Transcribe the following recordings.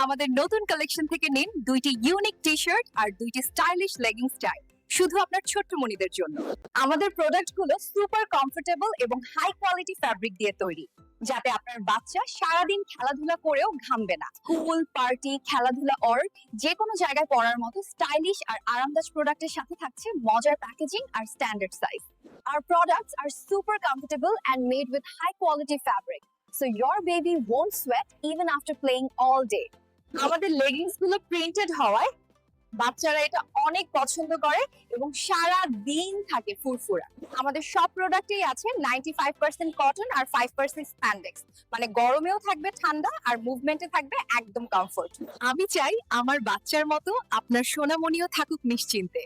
আমাদের নতুন কালেকশন থেকে নিন দুইটি ইউনিক টি-শার্ট আর দুইটি স্টাইলিশ লেগিংস স্টাইল শুধু আপনার ছোট্ট মনিদের জন্য। আমাদের প্রোডাক্টগুলো সুপার কমফোর্টেবল এবং হাই কোয়ালিটি ফ্যাব্রিক দিয়ে তৈরি, যাতে আপনার বাচ্চা সারাদিন খেলাধুলা করেও ঘামবে না। স্কুল, পার্টি, খেলাধুলা অর যে কোনো জায়গায় পরার মতো স্টাইলিশ আর আরামদায়ক প্রোডাক্টের সাথে থাকছে মজার প্যাকেজিং আর standard size. Our products are super comfortable and made with high quality fabric, so your baby won't sweat even after playing all day. আমাদের লেগিংস গুলো প্রিন্টেড হওয়ায় বাচ্চারা এটা অনেক পছন্দ করে এবং সারা দিন থাকে ফুরফুরা। আমাদের সব প্রোডাক্টেই আছে 95% কটন আর 5% স্প্যান্ডেক্স, মানে গরমেও থাকবে ঠান্ডা আর মুভমেন্টে থাকবে একদম কমফোর্ট। আমি চাই আমার বাচ্চার মতো আপনার সোনামণিও থাকুক নিশ্চিন্তে,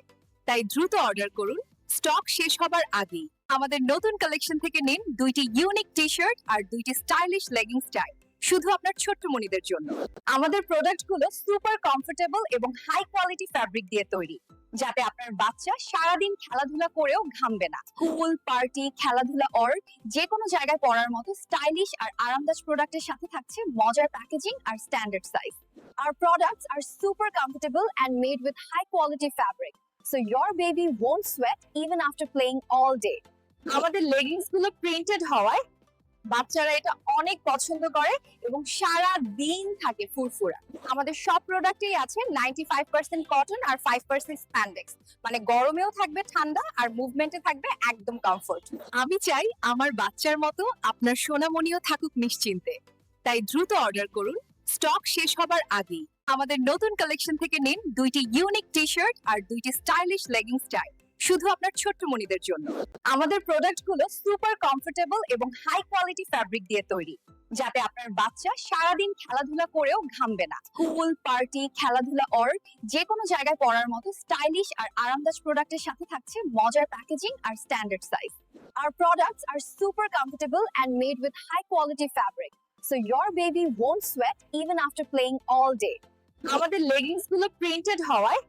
তাই দ্রুত অর্ডার করুন স্টক শেষ হবার আগেই। আমাদের নতুন কালেকশন থেকে নিন দুইটি ইউনিক টি-শার্ট আর দুইটি স্টাইলিশ লেগিংস স্টাইল শুধু আপনার ছোট্ট মনিদের জন্য। আমাদের প্রোডাক্টগুলো সুপার কমফোর্টেবল এবং হাই কোয়ালিটি ফ্যাব্রিক দিয়ে তৈরি, যাতে আপনার বাচ্চা সারাদিন খেলাধুলা করেও ঘামবে না। স্কুল, পার্টি, খেলাধুলা অর যে কোনো জায়গায় পরার মতো স্টাইলিশ আর আরামদায়ক প্রোডাক্টের সাথে থাকছে মজার প্যাকেজিং আর standard size. Our products are super comfortable and made with high quality fabric, so your baby won't sweat even after playing all day. আমাদের লেগিংস গুলো প্রিন্টেড হওয়ায় বাচ্চারা এটা অনেক পছন্দ করে এবং সারা দিন থাকে ফুরফুরা। আমাদের সব প্রোডাক্টেই আছে 95% কটন আর 5% স্প্যান্ডেক্স, মানে গরমেও থাকবে ঠান্ডা আর মুভমেন্টে থাকবে একদম কমফোর্ট। আমি চাই আমার বাচ্চার মতো আপনার সোনামণিও থাকুক নিশ্চিন্তে, তাই দ্রুত অর্ডার করুন স্টক শেষ হবার আগেই। আমাদের নতুন কালেকশন থেকে নিন দুইটি ইউনিক টি-শার্ট আর দুইটি স্টাইলিশ লেগিংস স্টাইল শুধু আপনার ছোট্ট মনিদের জন্য। আমাদের প্রোডাক্টগুলো সুপার কমফোর্টেবল এবং হাই কোয়ালিটি ফ্যাব্রিক দিয়ে তৈরি, যাতে আপনার বাচ্চা সারাদিন খেলাধুলা করেও ঘামবে না। স্কুল, পার্টি, খেলাধুলা অর যে কোনো জায়গায় পরার মতো স্টাইলিশ আর আরামদায়ক প্রোডাক্টের সাথে থাকছে মজার প্যাকেজিং আর standard size. Our products are super comfortable and made with high quality fabric, so your baby won't sweat even after playing all day. আমাদের লেগিংস গুলো প্রিন্টেড হওয়ায়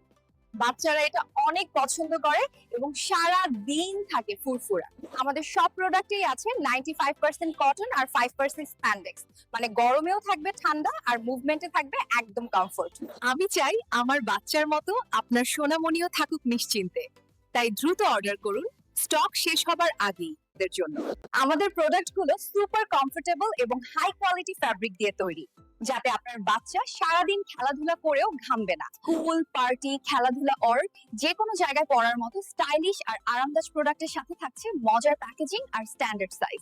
বাচ্চারা এটা অনেক পছন্দ করে এবং সারা দিন থাকে ফুরফুরা। আমাদের সব প্রোডাক্টেই আছে 95% কটন আর 5% স্প্যান্ডেক্স, মানে গরমেও থাকবে ঠান্ডা আর মুভমেন্টে থাকবে একদম কমফোর্ট। আমি চাই আমার বাচ্চার মতো আপনার সোনামণিও থাকুক নিশ্চিন্তে, তাই দ্রুত অর্ডার করুন স্টক শেষ হবার আগেই জন্য। আমাদের প্রোডাক্টগুলো সুপার কমফোর্টেবল এবং হাই কোয়ালিটি ফ্যাব্রিক দিয়ে তৈরি, যাতে আপনার বাচ্চা সারাদিন খেলাধুলা করেও ঘামবে না। স্কুল, পার্টি, খেলাধুলা অর যে কোনো জায়গায় পরার মতো স্টাইলিশ আর আরামদায়ক প্রোডাক্টের সাথে থাকছে মজার প্যাকেজিং আর standard size.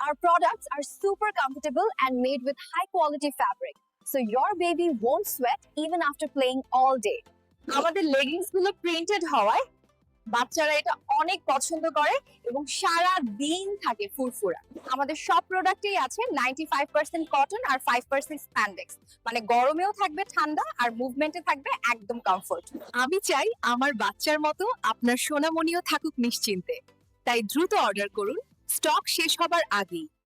Our products are super comfortable and made with high quality fabric, so your baby won't sweat even after playing all day. আমাদের লেগিংস গুলো প্রিন্টেড হওয়ায় বাচ্চারা এটা অনেক পছন্দ করে এবং সারা দিন থাকে ফুরফুরা। আমাদের সব প্রোডাক্টেই আছে 95% কটন আর 5% স্প্যান্ডেক্স, মানে গরমেও থাকবে ঠান্ডা আর মুভমেন্টে থাকবে একদম কমফোর্ট। আমি চাই আমার বাচ্চার মতো আপনার সোনামণিও থাকুক নিশ্চিন্তে, তাই দ্রুত অর্ডার করুন স্টক শেষ হবার আগেই।